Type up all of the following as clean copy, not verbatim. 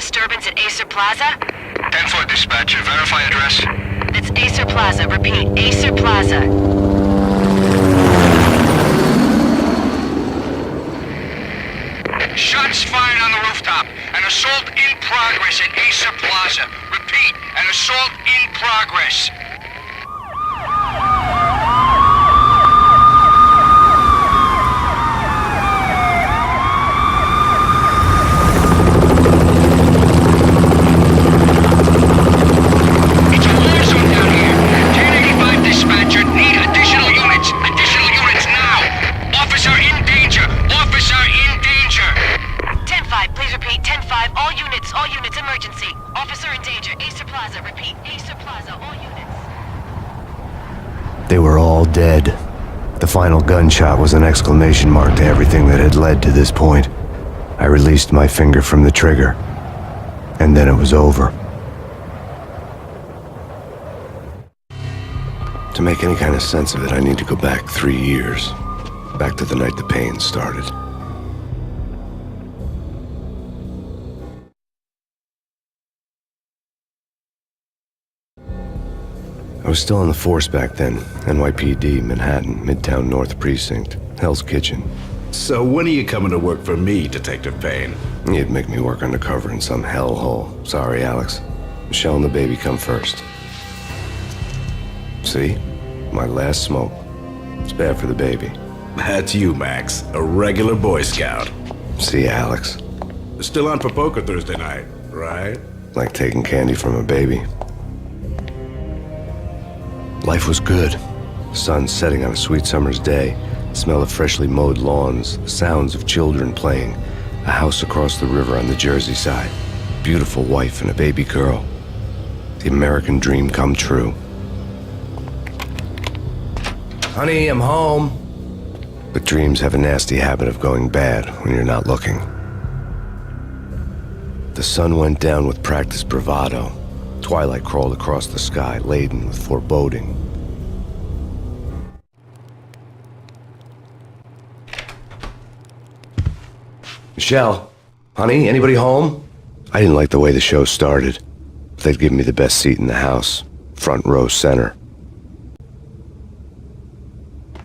disturbance at Acer Plaza? 10-4 dispatcher. Verify address. It's Acer Plaza. Repeat, Acer Plaza. Shots fired on the rooftop. An assault in progress at Acer Plaza. Repeat, an assault in progress. It's a war zone down here. 1085 dispatcher. Need additional units. Additional units now. Officer in danger. Officer in danger. 10-5, please repeat. 10-5, all units, emergency. Officer in danger, Acer Plaza. Repeat, Acer Plaza, all units. They were all dead. The final gunshot was an exclamation mark to everything that had led to this point. I released my finger from the trigger, and then it was over. To make any kind of sense of it, I need to go back 3 years. Back to the night the Payne started. I was still on the force back then. NYPD, Manhattan, Midtown North Precinct, Hell's Kitchen. So when are you coming to work for me, Detective Payne? You'd make me work undercover in some hellhole. Sorry, Alex. Michelle and the baby come first. See? My last smoke. It's bad for the baby. That's you, Max. A regular Boy Scout. See, Alex. Still on for poker Thursday night, right? Like taking candy from a baby. Life was good. The sun setting on a sweet summer's day. The smell of freshly mowed lawns. The sounds of children playing. A house across the river on the Jersey side. Beautiful wife and a baby girl. The American dream come true. Honey, I'm home. But dreams have a nasty habit of going bad when you're not looking. The sun went down with practiced bravado. Twilight crawled across the sky, laden with foreboding. Michelle, honey, anybody home? I didn't like the way the show started. They'd give me the best seat in the house, front row center.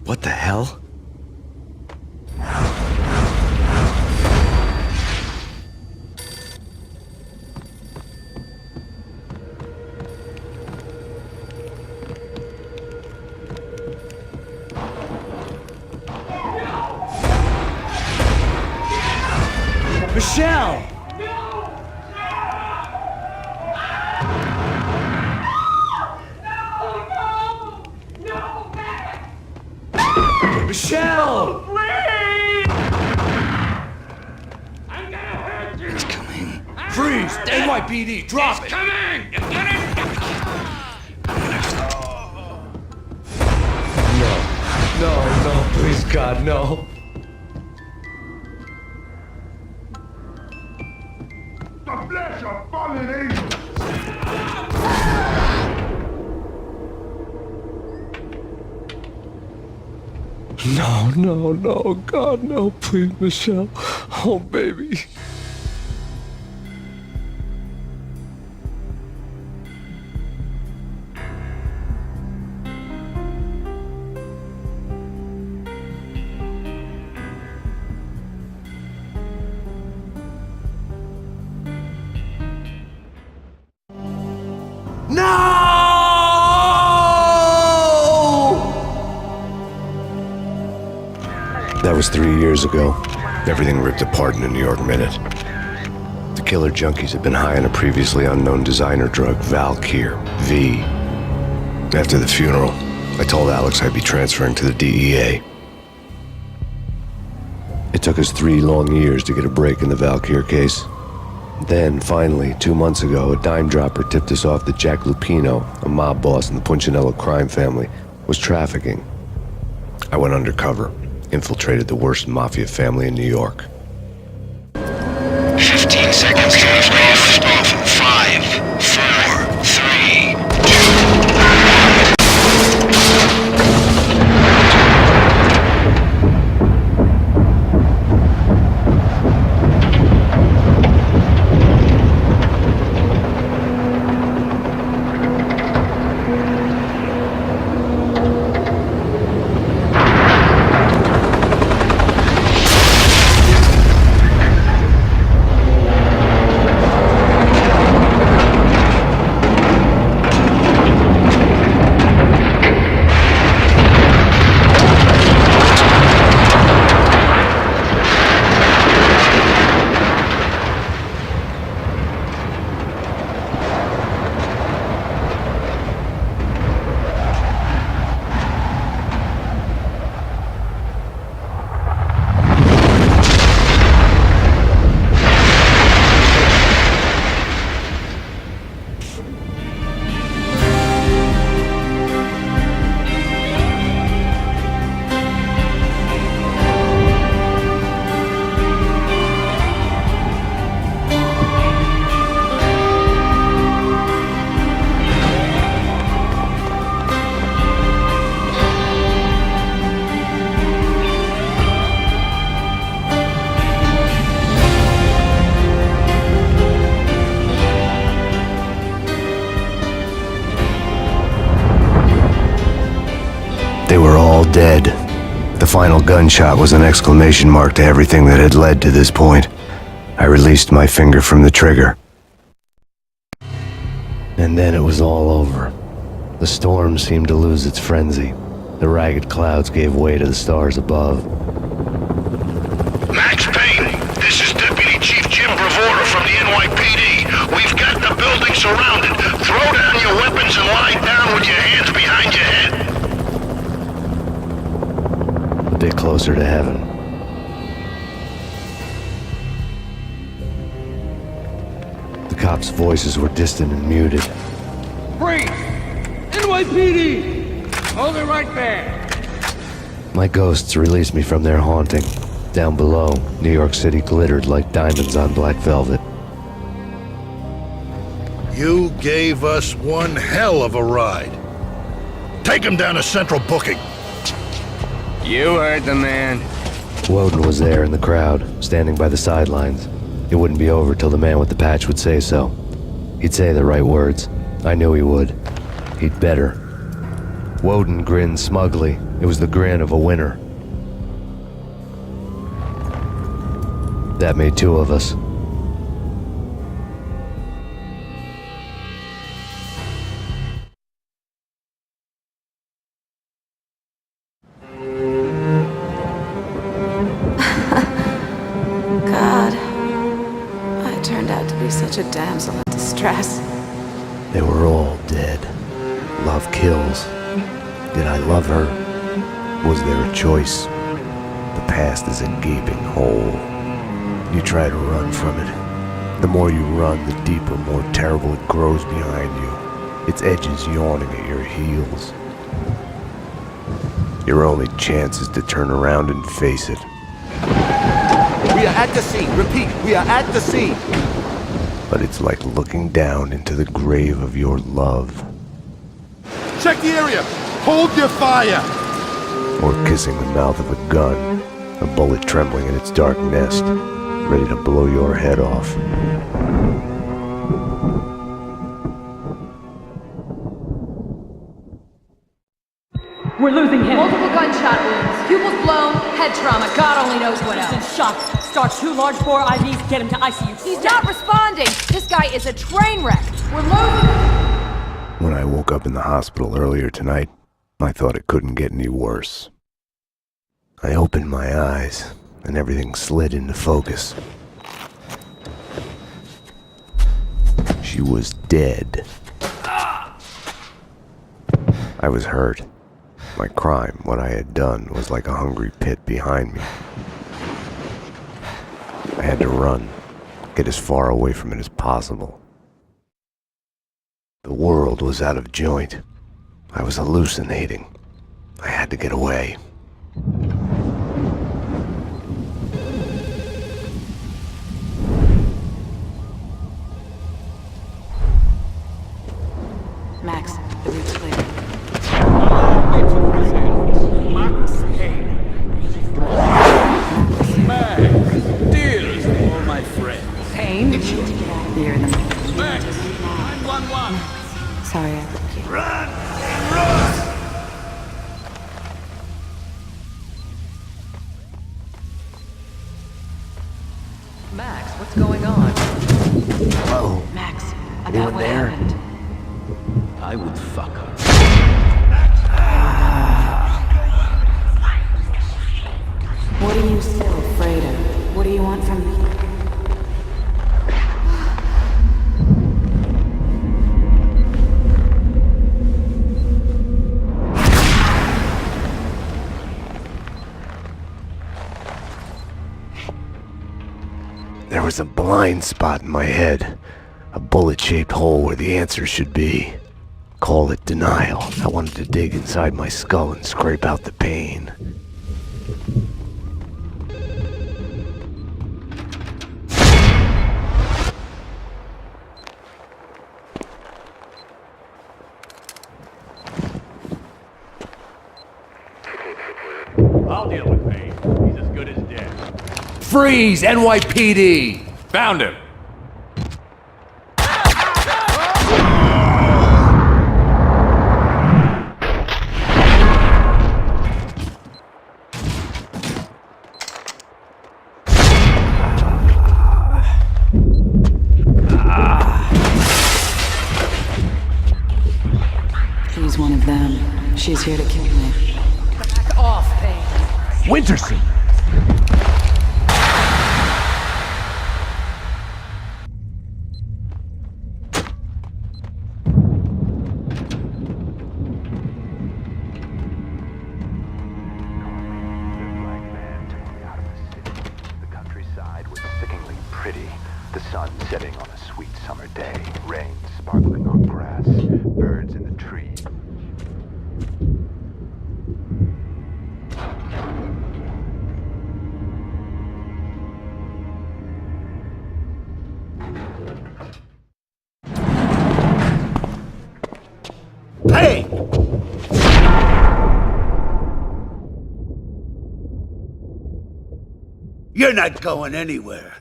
What the hell? Michelle! Michelle! Please! I'm gonna hurt you! It's coming. Freeze! NYPD, drop it! Coming! It's gonna... No, please God, no. The flesh of fallen angels! No, God, no, please, Michelle. Oh, baby. That was 3 years ago. Everything ripped apart in a New York minute. The killer junkies had been high on a previously unknown designer drug, Valkyr, V. After the funeral, I told Alex I'd be transferring to the DEA. It took us 3 long years to get a break in the Valkyr case. Then, finally, 2 months ago, a dime dropper tipped us off that Jack Lupino, a mob boss in the Punchinello crime family, was trafficking. I went undercover. Infiltrated the worst mafia family in New York. 15 seconds to lift off. 5, 4, 3, 2. all dead. The final gunshot was an exclamation mark to everything that had led to this point. I released my finger from the trigger. And then it was all over. The storm seemed to lose its frenzy. The ragged clouds gave way to the stars above. Max Payne, this is Deputy Chief Jim Bravura from the NYPD. We've got the building surrounded. Throw down your weapons and lie down with your hands behind your head. A bit closer to heaven. The cops' voices were distant and muted. Freeze! NYPD! Hold it right there! My ghosts released me from their haunting. Down below, New York City glittered like diamonds on black velvet. You gave us one hell of a ride. Take him down to Central Booking. You heard the man. Woden was there in the crowd, standing by the sidelines. It wouldn't be over till the man with the patch would say so. He'd say the right words. I knew he would. He'd better. Woden grinned smugly. It was the grin of a winner. That made two of us. God, I turned out to be such a damsel in distress. They were all dead. Love kills. Did I love her? Was there a choice? The past is a gaping hole. You try to run from it. The more you run, the deeper, more terrible it grows behind you. Its edges yawning at your heels. Your only chance is to turn around and face it. We are at the scene. Repeat, we are at the scene. But it's like looking down into the grave of your love. Check the area. Hold your fire. Or kissing the mouth of a gun. A bullet trembling in its dark nest, ready to blow your head off. We're losing him. Multiple gunshot wounds. Pupils blown, head trauma, God only knows what He's in else. shock. Start 2 large bore IVs, get him to ICU. He's not responding. This guy is a train wreck. We're losing him. When I woke up in the hospital earlier tonight, I thought it couldn't get any worse. I opened my eyes, and everything slid into focus. She was dead. I was hurt. My crime, what I had done, was like a hungry pit behind me. I had to run, get as far away from it as possible. The world was out of joint. I was hallucinating. I had to get away. Max, the route's clear. Deals, all my friends. Payne? We need to get out of here in the morning. Max, 911. Sorry, I broke you. Max, what's going on? Hello? Max, about Anyone what there? happened. I would fuck her. What are you still afraid of? What do you want from me? There was a blind spot in my head. A bullet-shaped hole where the answer should be. Call it denial. I wanted to dig inside my skull and scrape out the pain. I'll deal with Payne. He's as good as dead. Freeze, NYPD. Found him. She's one of them. She's here to kill me. Back off, Payne. Winterson! Pretty. The sun setting on a sweet summer day. Rain sparkling on grass. Birds in the trees. Hey! You're not going anywhere.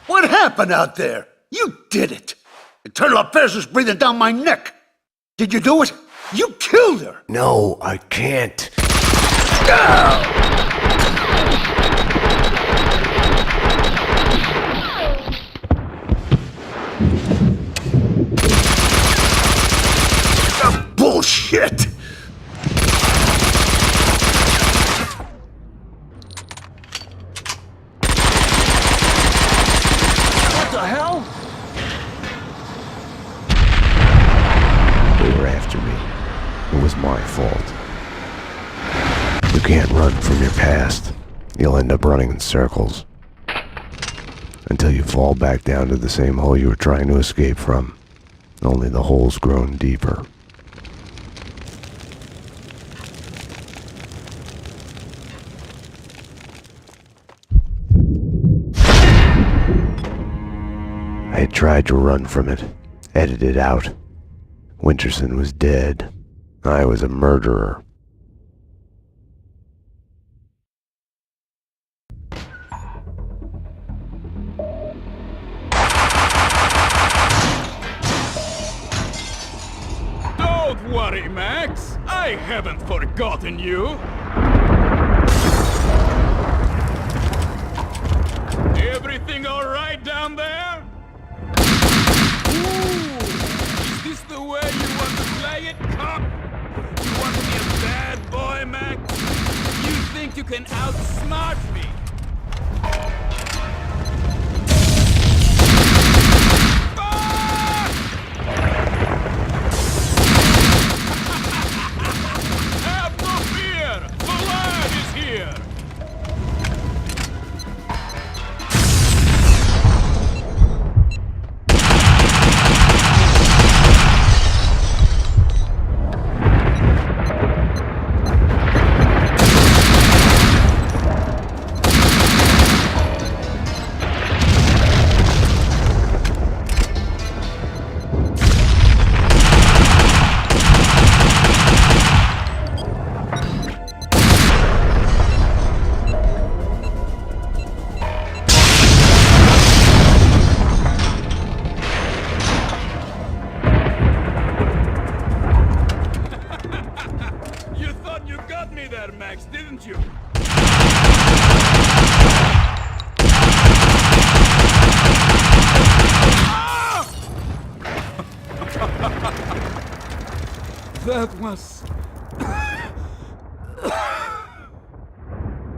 What happened out there? You did it! Internal Affairs was breathing down my neck! Did you do it? You killed her! No, I can't. Bullshit! What the hell? They were after me. It was my fault. You can't run from your past. You'll end up running in circles. Until you fall back down to the same hole you were trying to escape from. Only the hole's grown deeper. I had tried to run from it, edit it out. Winterson was dead. I was a murderer. Don't worry, Max. I haven't forgotten you. Everything all right down there? Ooh, is this the way you want to play it, cop? You want to be a bad boy, Max? You think you can outsmart me? Have no fear! The lad is here! You thought you got me there, Max, didn't you? That was...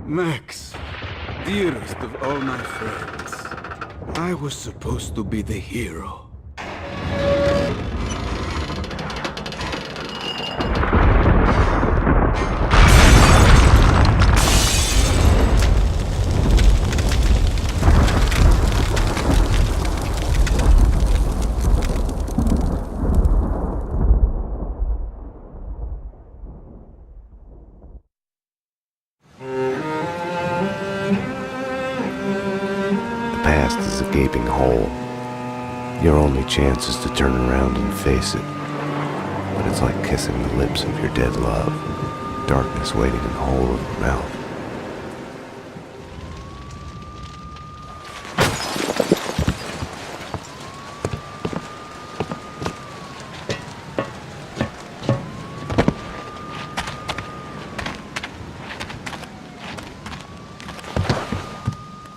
Max, dearest of all my friends, I was supposed to be the hero. The past is a gaping hole. Your only chance is to turn around and face it. But it's like kissing the lips of your dead love. Darkness waiting in the hole of your mouth.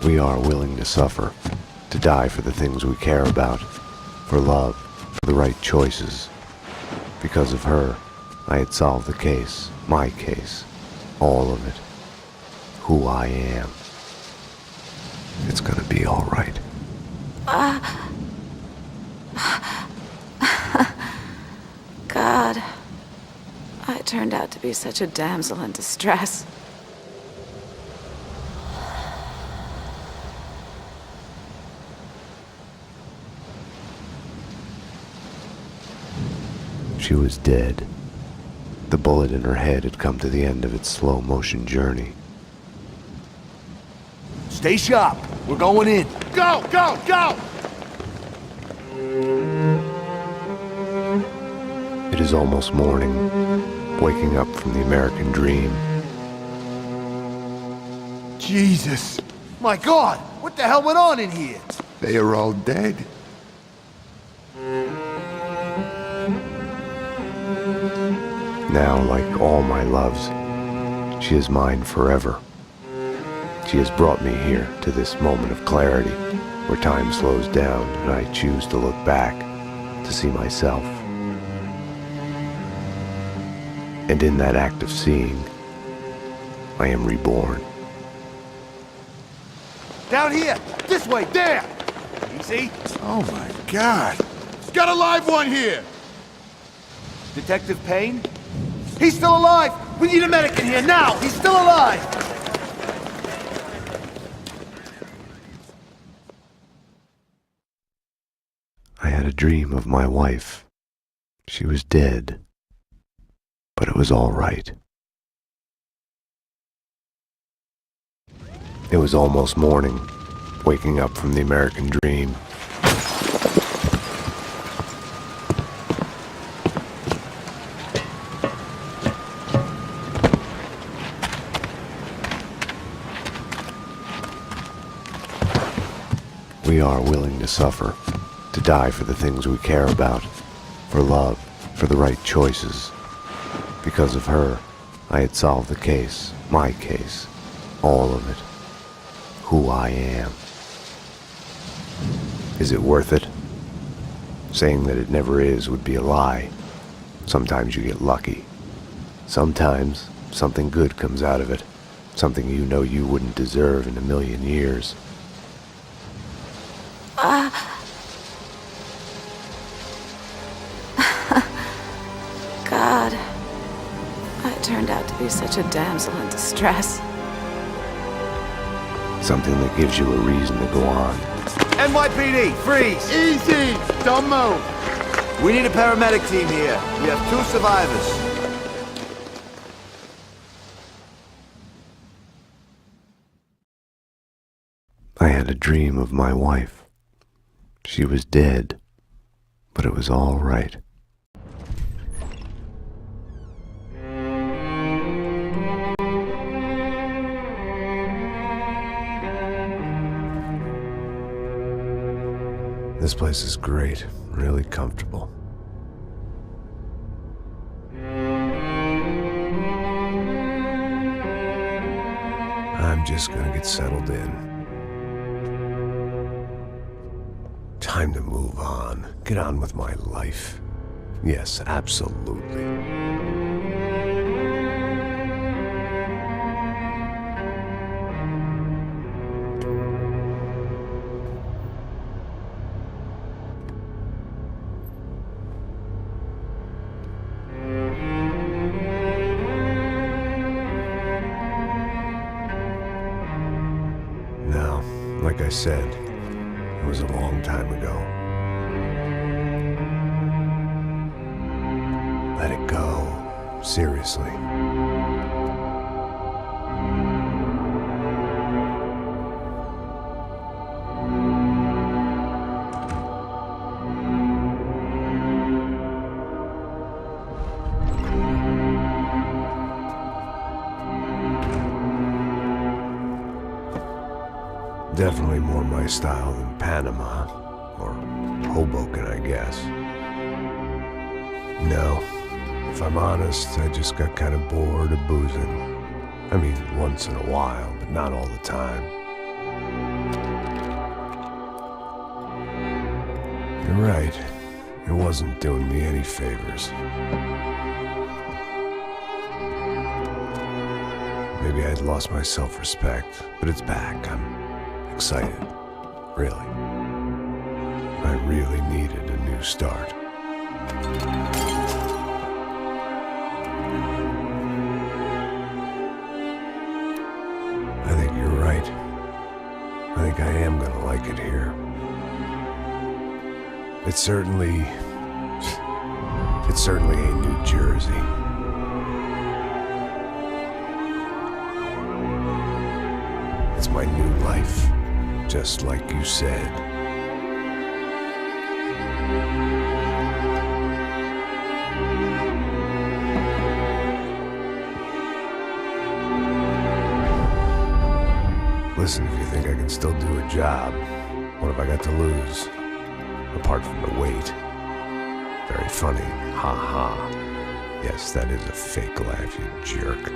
We are willing to suffer, to die for the things we care about, for love, for the right choices. Because of her, I had solved the case, my case, all of it, who I am. It's gonna be all right. God, I turned out to be such a damsel in distress. She was dead. The bullet in her head had come to the end of its slow-motion journey. Stay sharp. We're going in. Go, go, go! It is almost morning, waking up from the American dream. Jesus. My God, what the hell went on in here? They are all dead. Now, like all my loves, she is mine forever. She has brought me here to this moment of clarity, where time slows down and I choose to look back, to see myself. And in that act of seeing, I am reborn. Down here! This way! There! Easy. Oh my God! Got a live one here! Detective Payne? He's still alive! We need a medic in here now! He's still alive! I had a dream of my wife. She was dead, but it was all right. It was almost morning, waking up from the American dream. We are willing to suffer, to die for the things we care about, for love, for the right choices. Because of her, I had solved the case, my case, all of it, who I am. Is it worth it? Saying that it never is would be a lie. Sometimes you get lucky. Sometimes something good comes out of it, something you know you wouldn't deserve in a million years. God, I turned out to be such a damsel in distress. Something that gives you a reason to go on. NYPD, freeze! Easy! Don't move! We need a paramedic team here. We have 2 survivors. I had a dream of my wife. She was dead, but it was all right. This place is great, really comfortable. I'm just gonna get settled in. Time to move on. Get on with my life. Yes, absolutely. Now, like I said, it was a long time ago. Let it go. Seriously. Definitely more my style than Panama, or Hoboken, I guess. No, if I'm honest, I just got kind of bored of boozing. I mean, once in a while, but not all the time. You're right, it wasn't doing me any favors. Maybe I'd lost my self-respect, but it's back. I'm excited. Really. I really needed a new start. I think you're right. I think I am gonna like it here. It's certainly ain't New Jersey. It's my new life, just like you said. Listen, if you think I can still do a job, what have I got to lose? Apart from the weight. Very funny. Ha ha. Yes, that is a fake laugh, you jerk.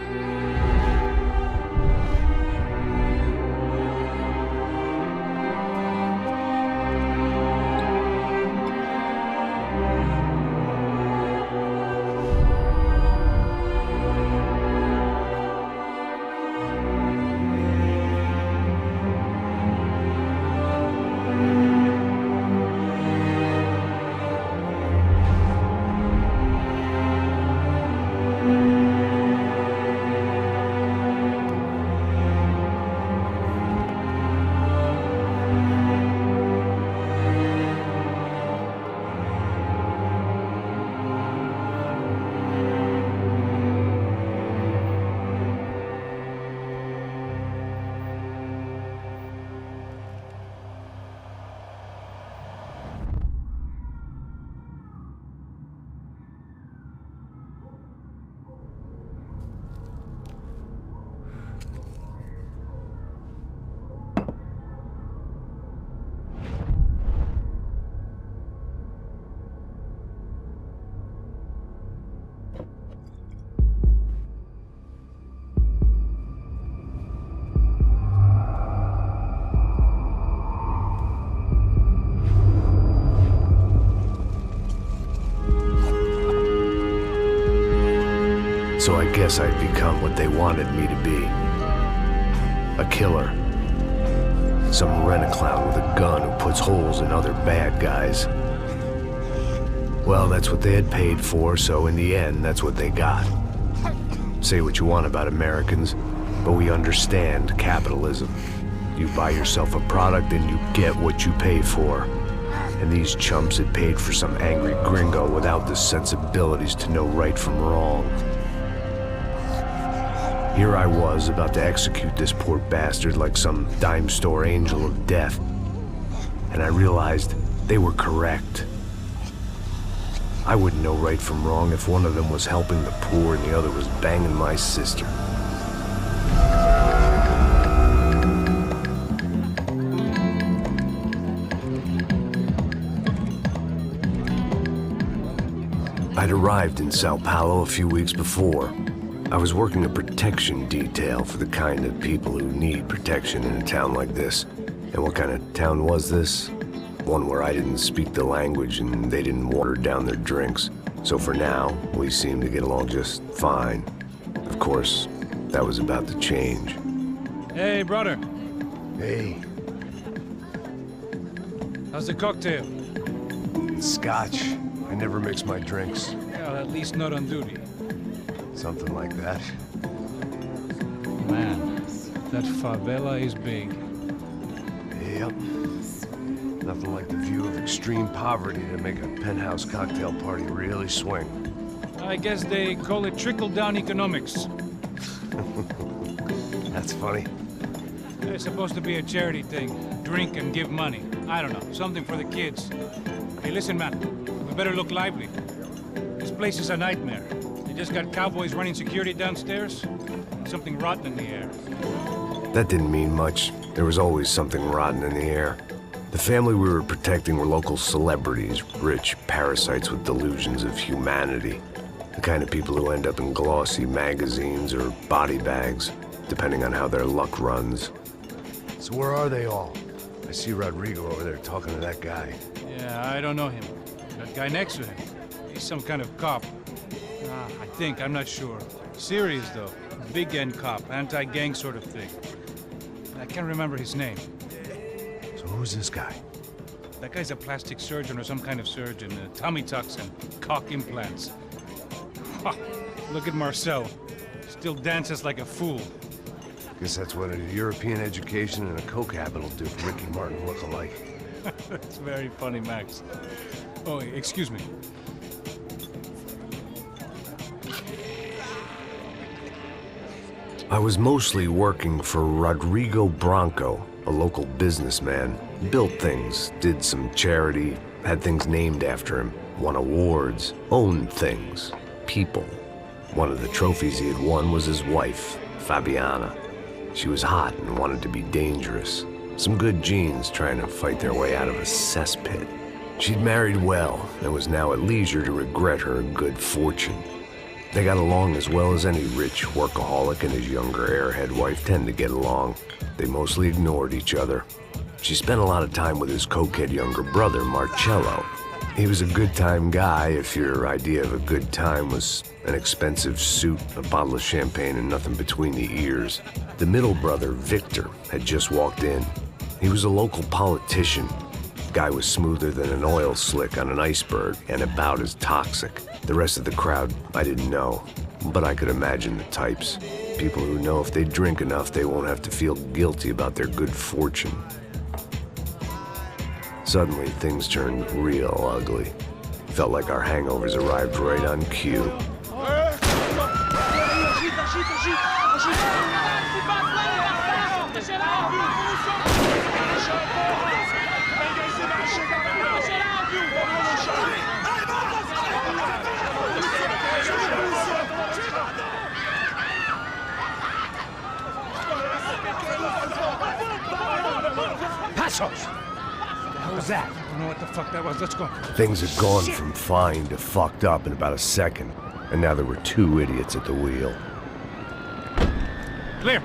So I guess I'd become what they wanted me to be. A killer. Some rent-a-clown with a gun who puts holes in other bad guys. Well, that's what they had paid for, so in the end, that's what they got. Say what you want about Americans, but we understand capitalism. You buy yourself a product and you get what you pay for. And these chumps had paid for some angry gringo without the sensibilities to know right from wrong. Here I was, about to execute this poor bastard like some dime store angel of death. And I realized they were correct. I wouldn't know right from wrong if one of them was helping the poor and the other was banging my sister. I'd arrived in Sao Paulo a few weeks before. I was working a protection detail for the kind of people who need protection in a town like this. And what kind of town was this? One where I didn't speak the language and they didn't water down their drinks. So for now, we seemed to get along just fine. Of course, that was about to change. Hey, brother. Hey. How's the cocktail? Scotch. I never mix my drinks. Well, at least not on duty. Something like that. Man, that favela is big. Yep. Nothing like the view of extreme poverty to make a penthouse cocktail party really swing. I guess they call it trickle-down economics. That's funny. It's supposed to be a charity thing. Drink and give money. I don't know, something for the kids. Hey, listen, man. We better look lively. This place is a nightmare. They just got cowboys running security downstairs. And something rotten in the air. That didn't mean much. There was always something rotten in the air. The family we were protecting were local celebrities, rich parasites with delusions of humanity. The kind of people who end up in glossy magazines or body bags, depending on how their luck runs. So where are they all? I see Rodrigo over there talking to that guy. Yeah, I don't know him. That guy next to him. He's some kind of cop. I think, I'm not sure. Serious, though. Big end cop, anti-gang sort of thing. I can't remember his name. So who's this guy? That guy's a plastic surgeon or some kind of surgeon. Tummy tucks and cock implants. Ha! Look at Marcel. Still dances like a fool. Guess that's what a European education and a coke habit will do for Ricky Martin look-alike. That's very funny, Max. Oh, excuse me. I was mostly working for Rodrigo Branco, a local businessman. Built things, did some charity, had things named after him, won awards, owned things, people. One of the trophies he had won was his wife, Fabiana. She was hot and wanted to be dangerous. Some good genes trying to fight their way out of a cesspit. She'd married well and was now at leisure to regret her good fortune. They got along as well as any rich workaholic and his younger airhead wife tend to get along. They mostly ignored each other. She spent a lot of time with his cokehead younger brother, Marcello. He was a good-time guy if your idea of a good time was an expensive suit, a bottle of champagne, and nothing between the ears. The middle brother, Victor, had just walked in. He was a local politician. Guy was smoother than an oil slick on an iceberg and about as toxic. The rest of the crowd, I didn't know, but I could imagine the types. People who know if they drink enough, they won't have to feel guilty about their good fortune. Suddenly, things turned real ugly. Felt like our hangovers arrived right on cue. Passos! What was that? I don't know what the fuck that was. Let's go. Things had gone from fine to fucked up in about a second, and now there were two idiots at the wheel. Clear.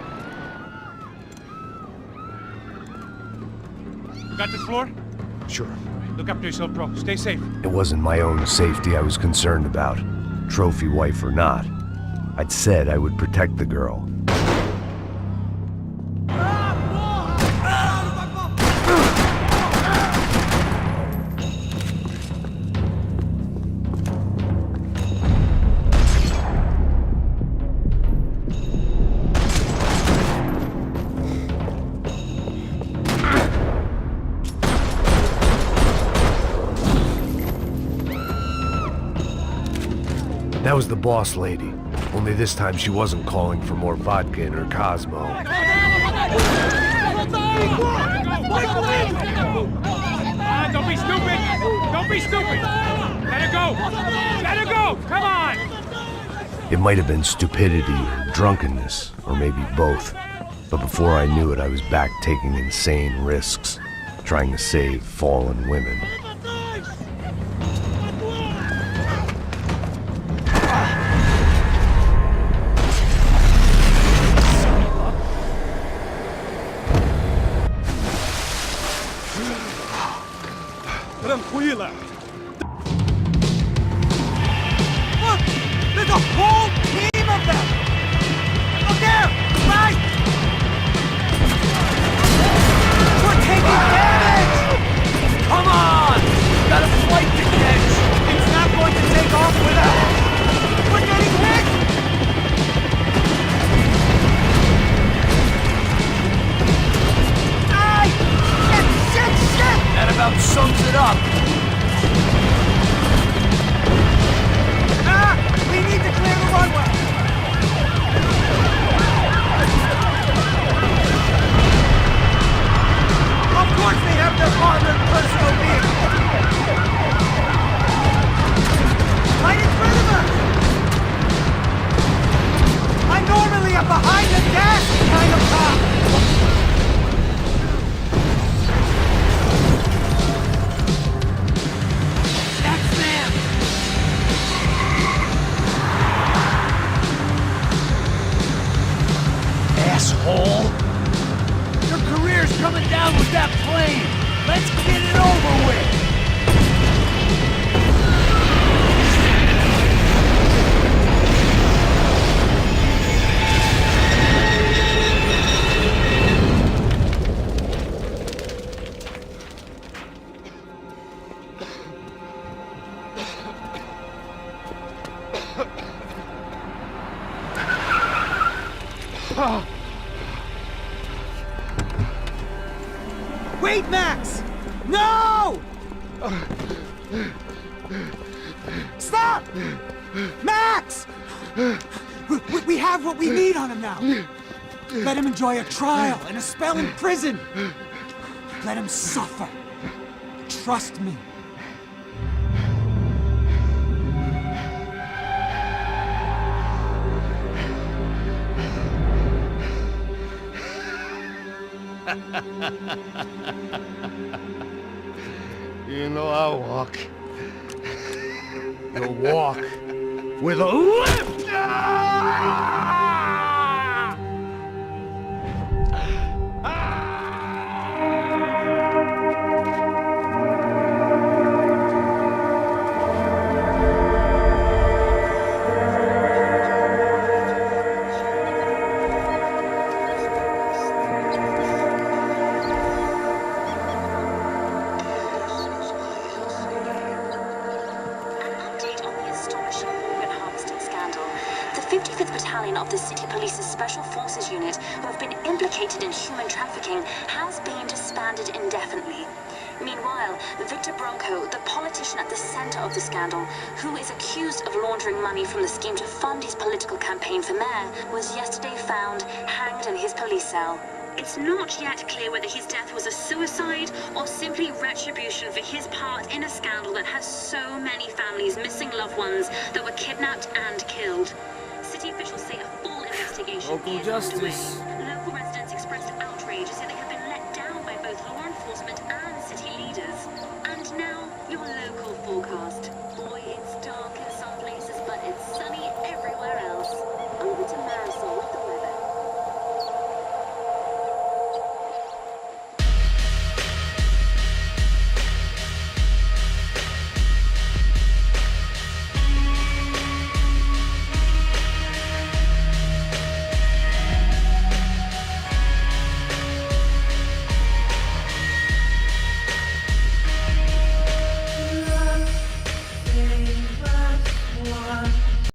You got this floor? Sure. Look after yourself, bro. Stay safe. It wasn't my own safety I was concerned about, trophy wife or not. I'd said I would protect the girl. That was the boss lady. Only this time she wasn't calling for more vodka in her Cosmo. Don't be stupid! Don't be stupid! Let her go! Let her go! Come on! It might have been stupidity or drunkenness, or maybe both. But before I knew it, I was back taking insane risks, trying to save fallen women. Tranquila! Look! There's a whole team of them! Look there! Right! We're taking damage! Come on! We've got a flight to catch! It's not going to take off without... We're getting hit! Ay! Shit! That about sums it up. We need to clear the runway. Of course they have their armored personal vehicle. Right in front of us. I'm normally a behind the gas kind of cop. Asshole! Your career's coming down with that plane! Let's get it over with! Wait, Max! No! Stop! Max! We have what we need on him now. Let him enjoy a trial and a spell in prison. Let him suffer. Trust me. You know I walk. You walk with a limp! The 55th Battalion of the City Police's Special Forces Unit, who have been implicated in human trafficking, has been disbanded indefinitely. Meanwhile, Victor Bronco, the politician at the center of the scandal, who is accused of laundering money from the scheme to fund his political campaign for mayor, was yesterday found hanged in his police cell. It's not yet clear whether his death was a suicide or simply retribution for his part in a scandal that has so many families missing loved ones that were kidnapped and killed. City officials say a full investigation Local justice. underway. Local residents expressed outrage, say they have been let down by both law enforcement and